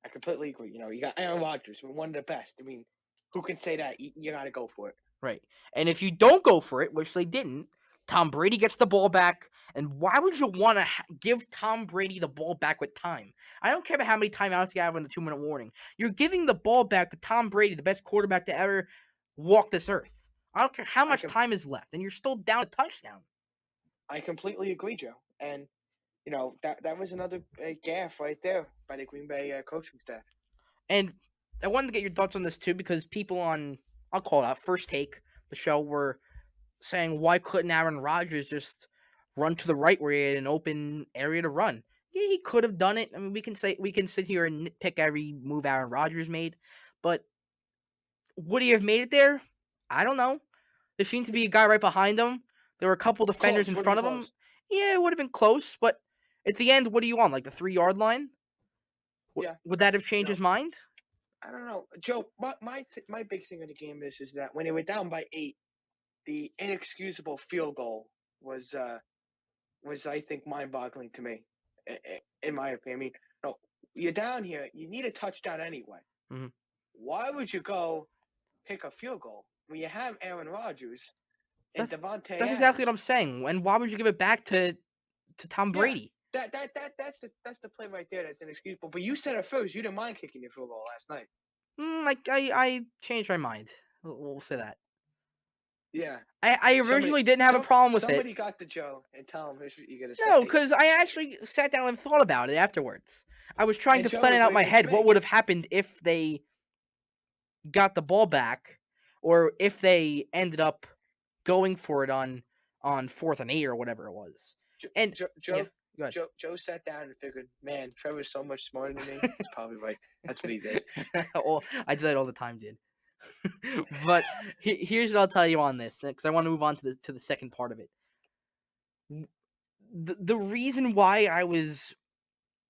I completely agree. You got Aaron Rodgers, one of the best. I mean, who can say that? You got to go for it. Right. And if you don't go for it, which they didn't, Tom Brady gets the ball back. And why would you want to give Tom Brady the ball back with time? I don't care about how many timeouts you have in the 2-minute warning. You're giving the ball back to Tom Brady, the best quarterback to ever walk this earth. I don't care how I much com- time is left, and you're still down a touchdown. I completely agree, Joe. And that was another gaffe right there by the Green Bay coaching staff. And I wanted to get your thoughts on this too, because people on, I'll call it out, First Take, the show, were saying, why couldn't Aaron Rodgers just run to the right where he had an open area to run? Yeah, he could have done it. I mean, we can sit here and nitpick every move Aaron Rodgers made, but would he have made it there? I don't know. There seemed to be a guy right behind him. There were a couple defenders Close, in would have been front of him. close. Yeah, it would have been close, but at the end, what do you want? Like the 3-yard line? Yeah, Would that have changed you know, his mind? I don't know, Joe. My big thing in the game is that when they were down by 8, the inexcusable field goal was I think mind-boggling to me, in my opinion. I mean, no, you're down here. You need a touchdown anyway. Mhm. Why would you go kick a field goal when you have Aaron Rodgers and That's Devontae that's exactly what Adams? I'm saying. And why would you give it back to Tom Yeah, Brady? that's the play right there. That's inexcusable. But you said it first. You didn't mind kicking your field goal last night. I changed my mind. We'll say that. Yeah. I Somebody originally didn't have a problem with it. somebody got the Joe and tell him here's what you got to No, say. because I actually sat down and thought about it afterwards. I was trying And to Joe plan it out in my agreed with head. What me. would have happened if they got the ball back, or if they ended up going for it on 4th and 8 or whatever it was. Joe, And Joe, yeah, Joe, go ahead. Joe sat down and figured, man, Trevor's so much smarter than me. He's probably right. That's what he did. Well, I do that all the time, dude. But here's what I'll tell you on this, because I want to move on to the second part of it. The reason why I was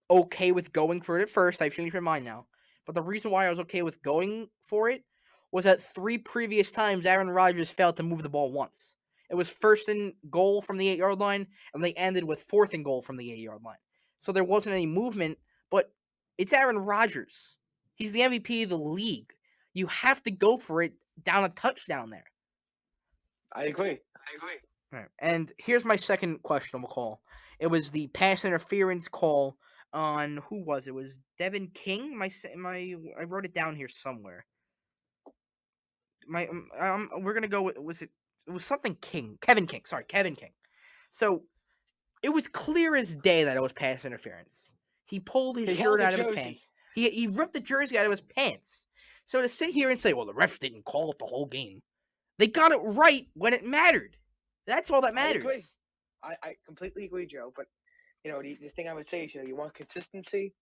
okay with going for it at first, I've changed my mind now, but the reason why I was okay with going for it was that 3 previous times Aaron Rodgers failed to move the ball once. It was 1st and goal from the 8-yard line, and they ended with 4th and goal from the 8-yard line. So there wasn't any movement, but it's Aaron Rodgers. He's the MVP of the league. You have to go for it down a touchdown there. I agree. Right. And here's my second questionable call. It was the pass interference call on, who was it? Was Devin King? I wrote it down here somewhere. We're gonna go with, was it? It was something King. Kevin King. Sorry, Kevin King. So it was clear as day that it was pass interference. He pulled his He held shirt the out of his jersey. pants. He ripped the jersey out of his pants. So to sit here and say, well, the refs didn't call it the whole game. They got it right when it mattered. That's all that I agree. matters. I completely agree, Joe. But the thing I would say is, you want consistency,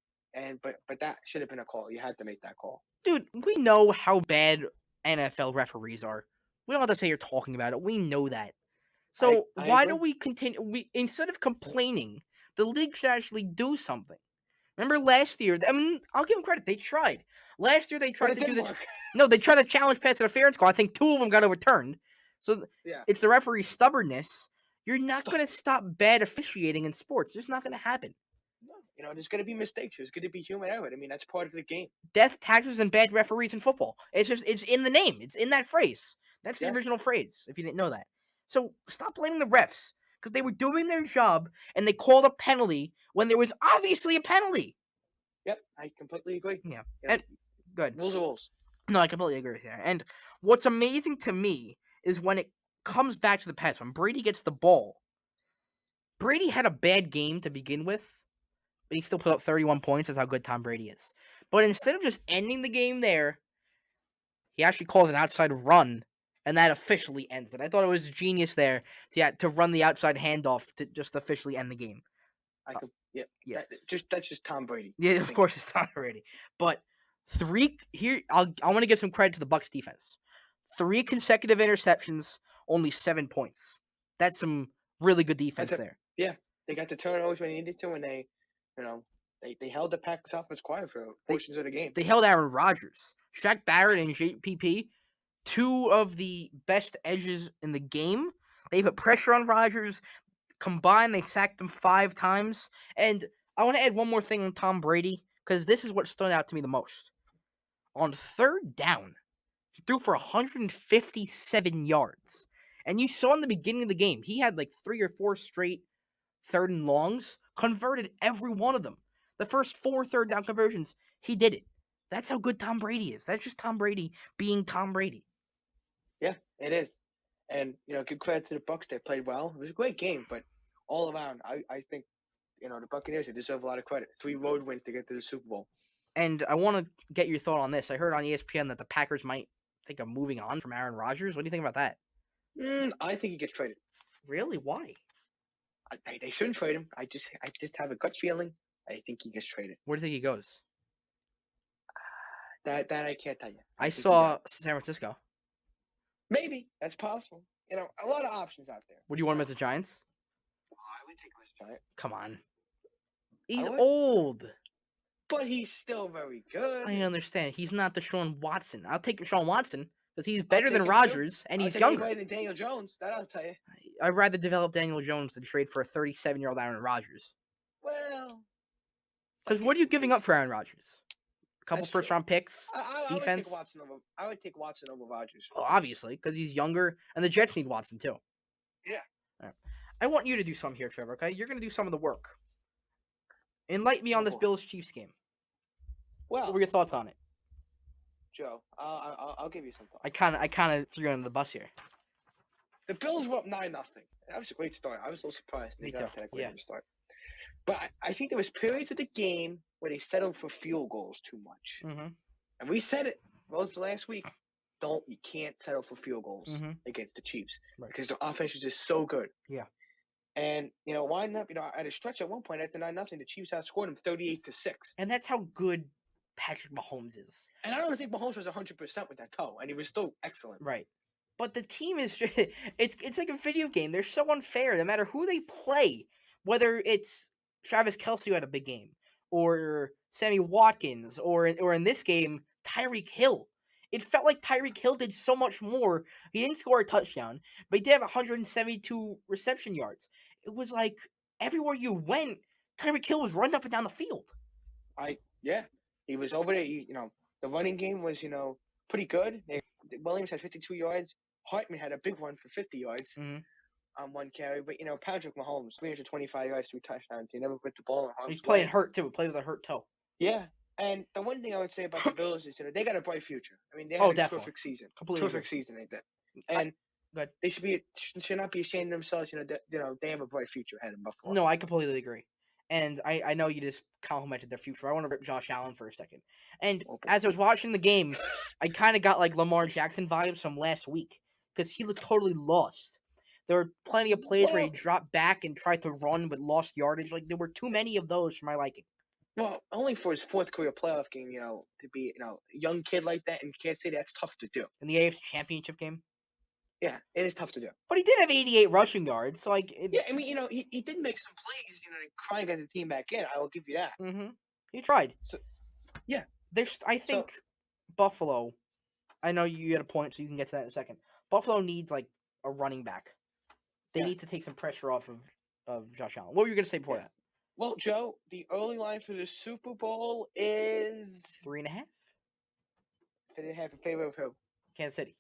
but that should have been a call. You had to make that call. Dude, we know how bad NFL referees are. We don't have to say you're talking about it. We know that. So I why agree. don't we continue? Instead of complaining, the league should actually do something. Remember last year? I mean, I'll give them credit. They tried. Last year they But tried it to do didn't this. work. No, they tried to challenge pass interference call. I think 2 of them got overturned. So Yeah. it's the referee's stubbornness. You're not Stop. going to stop bad officiating in sports. It's just not going to happen. No, there's going to be mistakes. There's going to be human error. I mean, that's part of the game. Death, taxes, and bad referees in football. It's in the name. It's in that phrase. That's the Yeah. original phrase, if you didn't know that. So stop blaming the refs, because they were doing their job and they called a penalty when there was obviously a penalty. Yep. I completely agree. Yeah. And good. Rules are rules. No, I completely agree with you. And what's amazing to me is when it comes back to the pass, when Brady gets the ball. Brady had a bad game to begin with, but he still put up 31 points. That's how good Tom Brady is. But instead of just ending the game there, he actually calls an outside run, and that officially ends it. I thought it was genius there to run the outside handoff to just officially end the game. I could. Yeah. Yeah. That's just Tom Brady. Yeah, of course it's Tom Brady. But I want to give some credit to the Bucs defense. 3 consecutive interceptions, only 7 points. That's some really good defense there. Yeah, they got the turnovers when they needed to, and they held the Packers offense quiet for portions of the game. They held Aaron Rodgers, Shaq Barrett, and JPP. two of the best edges in the game. They put pressure on Rodgers. Combined, they sacked him 5 times. And I want to add one more thing on Tom Brady, because this is what stood out to me the most. On third down, he threw for 157 yards. And you saw in the beginning of the game, he had like 3 or 4 straight third and longs, converted every one of them. The first 4 third down conversions, he did it. That's how good Tom Brady is. That's just Tom Brady being Tom Brady. Yeah, it is. And give credit to the Bucks. They played well. It was a great game, but all around, I think the Buccaneers, they deserve a lot of credit. 3 road wins to get to the Super Bowl. And I want to get your thought on this. I heard on ESPN that the Packers might think of moving on from Aaron Rodgers. What do you think about that? I think he gets traded. Really? Why? They shouldn't trade him. I just have a gut feeling. I think he gets traded. Where do you think he goes? That I can't tell you. I saw San Francisco. Maybe that's possible. A lot of options out there. Would you want him as the Giants? I would take him as a Giant. Come on. He's would. old. But he's still very good. I understand. He's not Deshaun Watson. I'll take Deshaun Watson because he's better take than him Rodgers and I'll he's take him younger. better than Daniel Jones. That I'll tell you. I'd rather develop Daniel Jones than trade for a 37-year-old Aaron Rodgers. Well, Because what are you giving up for Aaron Rodgers? A couple That's true. first-round picks, defense. I would take Watson over Rodgers. Oh, obviously, because he's younger, and the Jets need Watson too. Yeah. All right. I want you to do something here, Trevor. Okay, you're going to do some of the work. Enlighten me on this Bills-Chiefs game. Well, What were your thoughts on it? Joe, I'll give you some thoughts. I kind of threw you under the bus here. The Bills were up 9-0. That was a great start. I was a little surprised. Me They too. got that great start. But I think there was periods of the game where they settled for field goals too much. Mm-hmm. And we said it both last week. You can't settle for field goals against the Chiefs because the offense is just so good. Yeah. And winding up, at a stretch at one point after 9-0, the Chiefs outscored them 38-6. And that's how good Patrick Mahomes is. And I don't think Mahomes was 100% with that toe, and he was still excellent. Right. But the team is just, it's like a video game. They're so unfair. No matter who they play, whether it's Travis Kelce who had a big game, or Sammy Watkins, or in this game, Tyreek Hill. It felt like Tyreek Hill did so much more. He didn't score a touchdown, but he did have 172 reception yards. It was like everywhere you went, Tyreek Hill was running up and down the field. He was over there. The running game was pretty good. Williams had 52 yards. Hartman had a big one for 50 yards on one carry. But Patrick Mahomes, 325 yards, 3 touchdowns. He never put the ball in harm's way. He's playing hurt too. He played with a hurt toe. Yeah. And the one thing I would say about the Bills is they got a bright future. I mean, they had a terrific season. Completely terrific season they did. And they should not be ashamed of themselves. They have a bright future ahead of Buffalo. No, I completely agree. And I know you just complimented their future. I want to rip Josh Allen for a second. And as I was watching the game, I kind of got like Lamar Jackson vibes from last week because he looked totally lost. There were plenty of plays where he dropped back and tried to run but lost yardage. Like there were too many of those for my liking. Well, only for his 4th career playoff game, to be a young kid like that in Kansas City, that's tough to do. In the AFC Championship game? Yeah, it is tough to do. But he did have 88 rushing yards, so like. Yeah, I mean, he did make some plays, to try and get the team back in. I will give you that. Mm-hmm. He tried. So, yeah. I think Buffalo. I know you had a point, so you can get to that in a second. Buffalo needs like a running back. They need to take some pressure off of Josh Allen. What were you going to say before that? Well, Joe, the early line for the Super Bowl is 3.5. 3.5 in favor of who? Kansas City.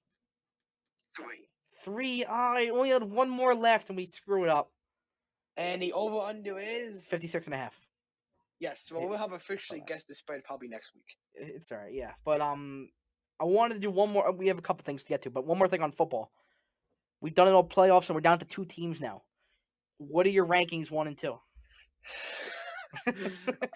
3. I only had one more left, and we screw it up. And the over/under is 56.5. Yes, well, we'll have officially guessed the spread probably next week. It's all right, yeah. But I wanted to do one more. We have a couple things to get to, but one more thing on football. We've done it all playoffs, and we're down to 2 teams now. What are your rankings, 1 and 2?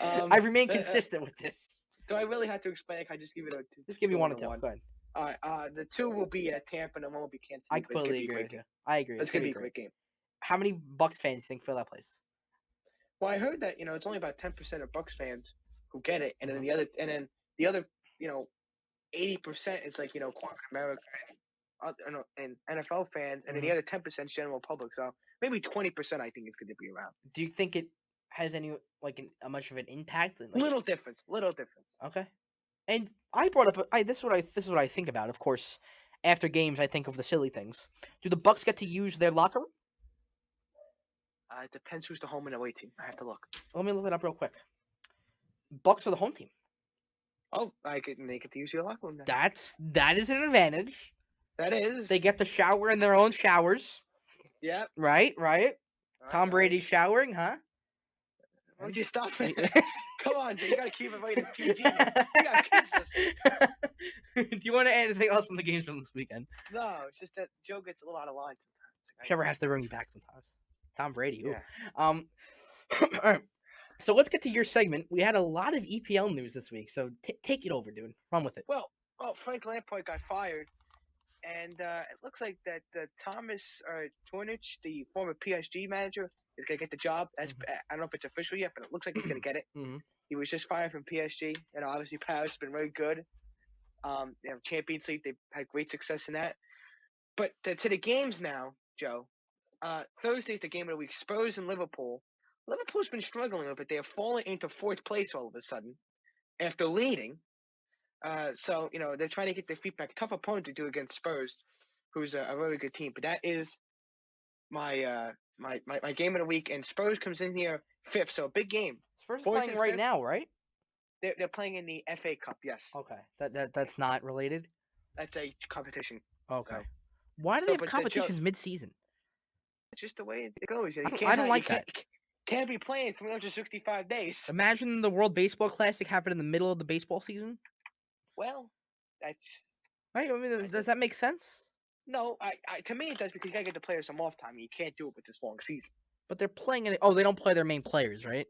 I remain consistent with this. Do I really have to explain? Can I just give it a 2? Just give me 1 and 2. Go ahead. All right. The 2 will be at Tampa, and the 1 will be Kansas City. I completely agree with you. I agree. It's gonna be a great game. How many Bucks fans think fill that place? Well, I heard that it's only about 10% of Bucks fans who get it, and then the other 80% is like corporate America and NFL fans, and then the other 10% general public. So maybe 20% I think is going to be around. Do you think it has any a much of an impact? Little difference. Okay. And I brought up this is what I think about. Of course, after games, I think of the silly things. Do the Bucks get to use their locker room? It depends who's the home and away team. I have to look. Let me look it up real quick. Bucks are the home team. Oh, I get they get to use your locker room then. That is an advantage. That is. They get to shower in their own showers. Yep. Right. Tom All Brady's right. showering, huh? Would you stop it? Come on, Joe. You gotta keep it rated PG. Man. We got kids listening. Do you want to add anything else on the games from this weekend? No, it's just that Joe gets a little out of line sometimes. Trevor has to bring you back sometimes. Tom Brady. Ooh. Yeah. All right. So let's get to your segment. We had a lot of EPL news this week, so take it over, dude. Run with it. Well, Frank Lampard got fired, and it looks like that Thomas Tornich, the former PSG manager, is gonna get the job. That's I don't know if it's official yet, but it looks like he's gonna get it. He was just fired from PSG, and obviously Paris has been very good. Champions League, they've had great success in that. But to the games now, Joe. Thursday's the game of the week. Spurs and Liverpool. Liverpool's been struggling a bit. They have fallen into fourth place all of a sudden after leading. So they're trying to get their feet back. Tough opponent to do against Spurs, who's a very good team. But that is my my game of the week. And Spurs comes in here fifth, so a big game. Spurs are playing right now, right? They're playing in the FA Cup. Yes. Okay. That's not related. That's a competition. Okay. So. Why do they have competitions mid-season? It's just the way it goes. I don't like that. Can't be playing 365 days. Imagine the World Baseball Classic happened in the middle of the baseball season. Well, that's right. I mean, does that make sense? No, to me it does because you gotta get the players some off time. You can't do it with this long season. But they're playing in. Oh, they don't play their main players, right?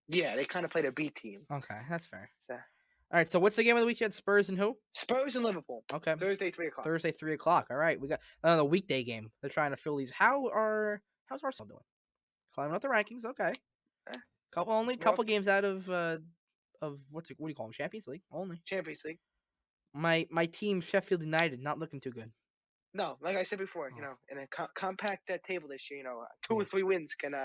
Yeah, they kind of play their B team. Okay, that's fair. So. All right. So what's the game of the weekend? Spurs and who? Spurs and Liverpool. Okay. Thursday 3:00. Thursday 3:00. All right. We got the weekday game. They're trying to fill these. How's Arsenal doing? Climbing up the rankings. Okay. Couple games out of what do you call them? Champions League only. Champions League. My team Sheffield United not looking too good. No, like I said before, in a compact table this year, 2 or 3 wins can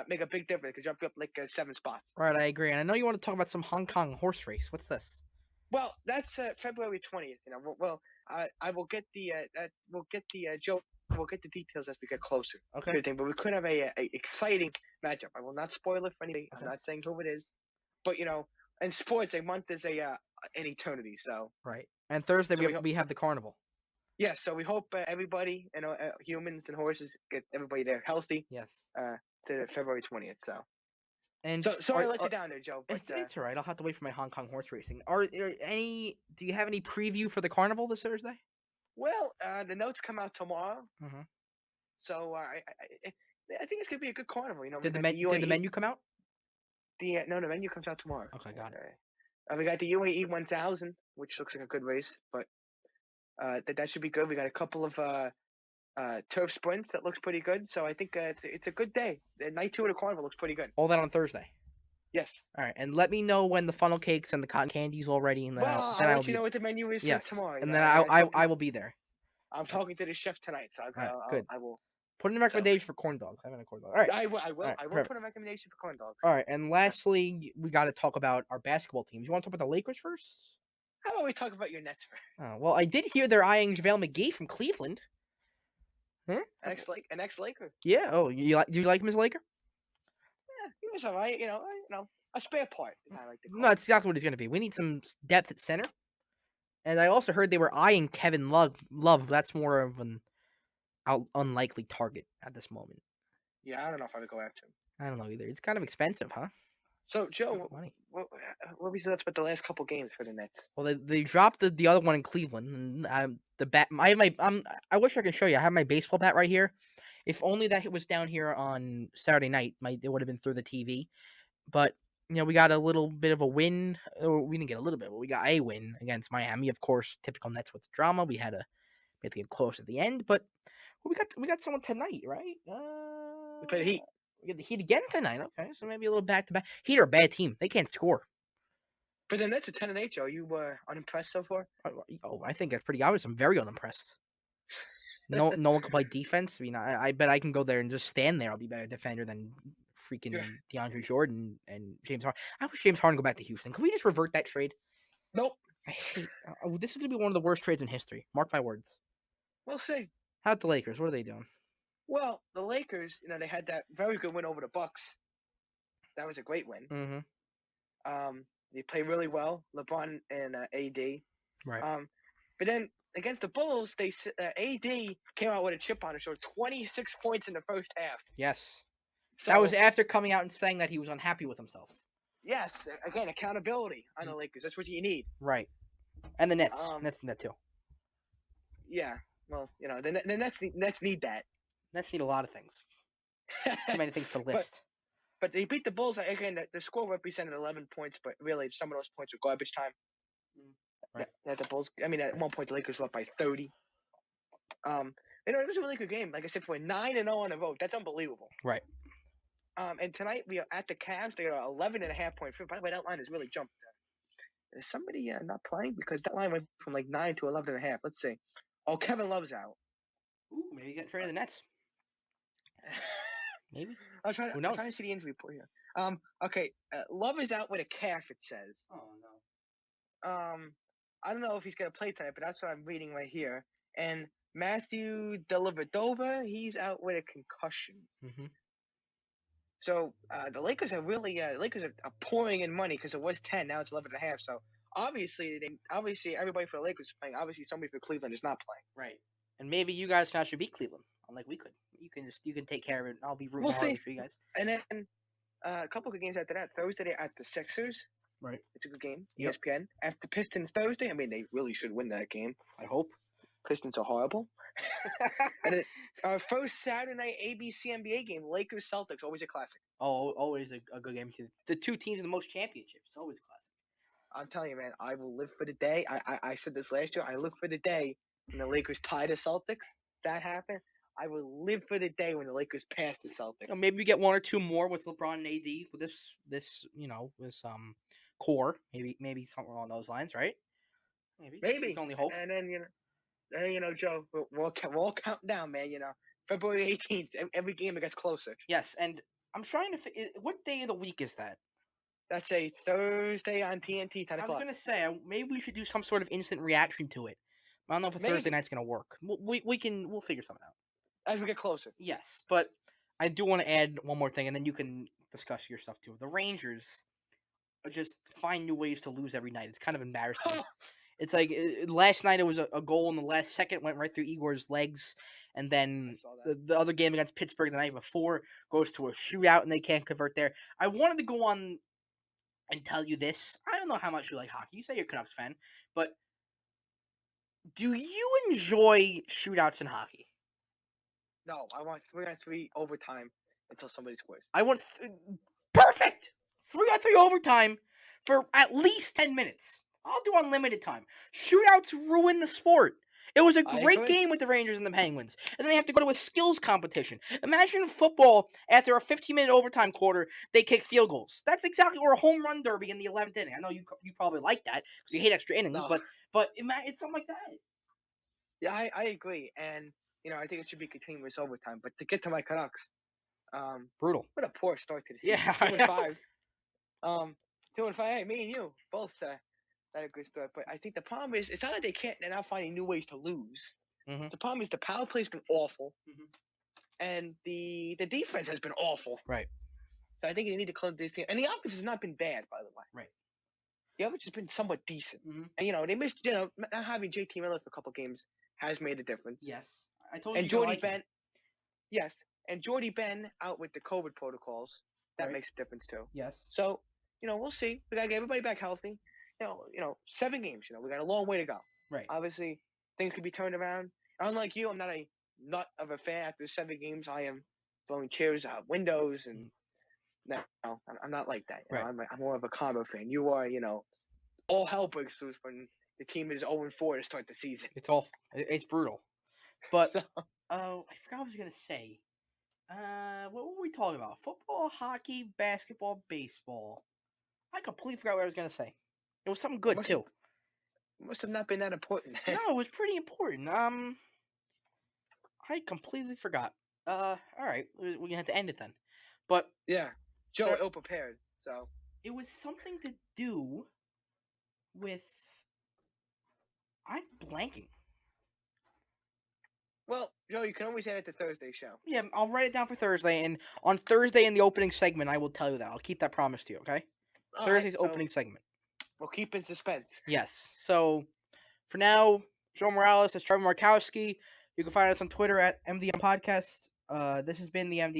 make a big difference. Can jump you up like 7 spots. Right, I agree, and I know you want to talk about some Hong Kong horse race. What's this? Well, that's February 20th. I will get the Joe. We'll get the details as we get closer. Okay. Good thing, but we could have a exciting matchup. I will not spoil it for anybody. Okay. I'm not saying who it is, but in sports, a month is an eternity. So. Right, and Thursday we have the carnival. Yes, so we hope everybody, humans and horses, get everybody there healthy. Yes. To February 20th. So. And sorry I let you down there, Joe. But, it's all right. I'll have to wait for my Hong Kong horse racing. Do you have any preview for the carnival this Thursday? Well, the notes come out tomorrow. Mm-hmm. So I think it's gonna be a good carnival. Did the menu come out? The menu comes out tomorrow. Okay, got it. We got the UAE 1000, which looks like a good race, but that should be good. We got a couple of turf sprints that looks pretty good. So I think it's a good day. The night 2 of the carnival looks pretty good. All that on Thursday. Yes. All right, and let me know when the funnel cakes and the cotton candy's all ready, and then I'll let you know what the menu is tomorrow. And then I will be there. I'm talking to the chef tonight, so good. I will put in a recommendation for corn dogs. I have a corn dog. All right. I will. I will perfect. Put a recommendation for corn dogs. All right, and lastly, we got to talk about our basketball teams. You want to talk about the Lakers first? How about we talk about your Nets first? Well, I did hear they're eyeing JaVale McGee from Cleveland. Huh? An ex-Laker. Yeah. Oh, do you like him as a Laker? Yeah, he was all right. A spare part. I like to call No, that's exactly what he's going to be. We need some depth at center. And I also heard they were eyeing Kevin Love. That's more of an unlikely target at this moment. Yeah, I don't know if I would go after him. I don't know either. It's kind of expensive, huh? So, Joe, what was your thoughts about the last couple games for the Nets? Well, they dropped the other one in Cleveland. And the bat. I wish I could show you. I have my baseball bat right here. If only that was down here on Saturday night, it would have been through the TV. But we got a little bit of a win. Or we didn't get a little bit, but we got a win against Miami. Of course, typical Nets with the drama. We had to get close at the end, but we got someone tonight, right? We play the Heat. We get the Heat again tonight. Okay, so maybe a little back to back. Heat are a bad team. They can't score. But the Nets are 10-8, Joe. You unimpressed so far? Oh, I think that's pretty obvious. I'm very unimpressed. No one can play defense. I mean, I bet I can go there and just stand there. I'll be a better defender than freaking DeAndre Jordan and James Harden. I wish James Harden go back to Houston. Can we just revert that trade? Nope. I hate. This is gonna be one of the worst trades in history. Mark my words. We'll see. How about the Lakers? What are they doing? Well, the Lakers, they had that very good win over the Bucks. That was a great win. Mm-hmm. They play really well, LeBron and AD. Right. But then against the Bulls, AD came out with a chip on his shoulder, 26 points in the first half. Yes. That was So after coming out and saying that he was unhappy with himself. yes, again, accountability on the Lakers. That's what you need. Right. And the Nets. Um, Nets need that too. yeah. Well, the Nets need that. Nets need a lot of things. Too many things to list. But they beat the Bulls. Again, the score represented 11 points, but really some of those points were garbage time. Right. Yeah, the Bulls. I mean, at one point the Lakers were up by 30. It was a really good game. Like I said, we're 9-0 on the road. That's unbelievable. Right. And tonight we are at the Cavs. They are 11.5-point favorite. By the way, that line has really jumped. Is somebody not playing? Because that line went from like 9 to 11.5. Let's see. Oh, Kevin Love's out. Ooh, maybe get traded to the Nets. Maybe. I'm trying Who knows? to see the injury report here. Okay. Love is out with a calf. It says. Oh no. I don't know if he's gonna play tonight, but that's what I'm reading right here. And Matthew Dellavedova, he's out with a concussion. Mm-hmm. So the Lakers are really are pouring in money because it was 10, now it's 11.5. So obviously everybody for the Lakers is playing. Obviously somebody for Cleveland is not playing. Right. And maybe you guys now should beat Cleveland, unlike we could. You can take care of it. I'll be rooting hard for you guys. And then a couple of games after that. Thursday they're at the Sixers. Right. It's a good game. Yep. ESPN. After Pistons Thursday, I mean they really should win that game. I hope. Pistons are horrible. And our first Saturday night ABC NBA game, Lakers Celtics, always a classic. Oh, always a good game too. The two teams in the most championships, always a classic. I'm telling you, man, I will live for the day. I said this last year. I look for the day when the Lakers tie the Celtics. That happened. I will live for the day when the Lakers pass the Celtics. Maybe we get one or two more with LeBron and AD with this core. Maybe somewhere along those lines, right? Maybe. We can only hope. And then Joe, we're all counting down, man. February 18th. Every game it gets closer. Yes, and I'm trying to figure what day of the week is that? That's a Thursday on TNT, 10 o'clock. I was gonna say maybe we should do some sort of instant reaction to it. I don't know if a Thursday night's gonna work. We'll figure something out as we get closer. Yes, but I do want to add one more thing, and then you can discuss your stuff too. The Rangers just find new ways to lose every night. It's kind of embarrassing. It's like last night it was a goal in the last second, went right through Igor's legs, and then the other game against Pittsburgh the night before goes to a shootout and they can't convert there. I wanted to go on and tell you this. I don't know how much you like hockey. You say you're a Canucks fan, but do you enjoy shootouts in hockey? No, I want 3-on-3 overtime until somebody scores. I want perfect 3-on-3 overtime for at least 10 minutes. I'll do unlimited time. Shootouts ruin the sport. It was a great game with the Rangers and the Penguins. And then they have to go to a skills competition. Imagine football, after a 15-minute overtime quarter, they kick field goals. That's exactly, or a home run derby in the 11th inning. I know you probably like that because you hate extra innings, but it's something like that. Yeah, I agree. And, I think it should be continuous overtime. But to get to my Canucks, brutal. What a poor start to the season. Yeah. 2-5. 2-5. Hey, me and you both had a good start. But I think the problem is, it's not like they're not finding new ways to lose. Mm-hmm. The problem is the power play's been awful. Mm-hmm. And the defense has been awful. Right. So I think they need to close this team. And the offense has not been bad, by the way. Right. The offense has been somewhat decent. Mm-hmm. And, they missed, not having JT Miller for a couple games has made a difference. Yes. I told you. And Jordy Ben. Yes. And Jordy Ben out with the COVID protocols. That makes a difference too. Yes. So, we'll see. We gotta get everybody back healthy. 7 games. We got a long way to go. Right. Obviously, things could be turned around. Unlike you, I'm not a nut of a fan. After 7 games, I am throwing chairs out windows and no, I'm not like that. Right. I'm more of a combo fan. You are, all hell breaks loose when the team is 0-4 to start the season. It's awful. It's brutal. But I forgot what I was gonna say. What were we talking about? Football, hockey, basketball, baseball. I completely forgot what I was gonna say. It was something good too. Must have not been that important. No, it was pretty important. I completely forgot. All right, we're gonna have to end it then. But yeah, Joe ill prepared. So it was something to do with I'm blanking. Well, Joe, you can always add it to Thursday's show. Yeah, I'll write it down for Thursday, and on Thursday in the opening segment, I will tell you that. I'll keep that promise to you, okay? All Thursday's right, so opening segment. we'll keep in suspense. Yes. So, for now, Joe Morales, that's Trevor Markowski. You can find us on Twitter at MDM Podcast. This has been the MDM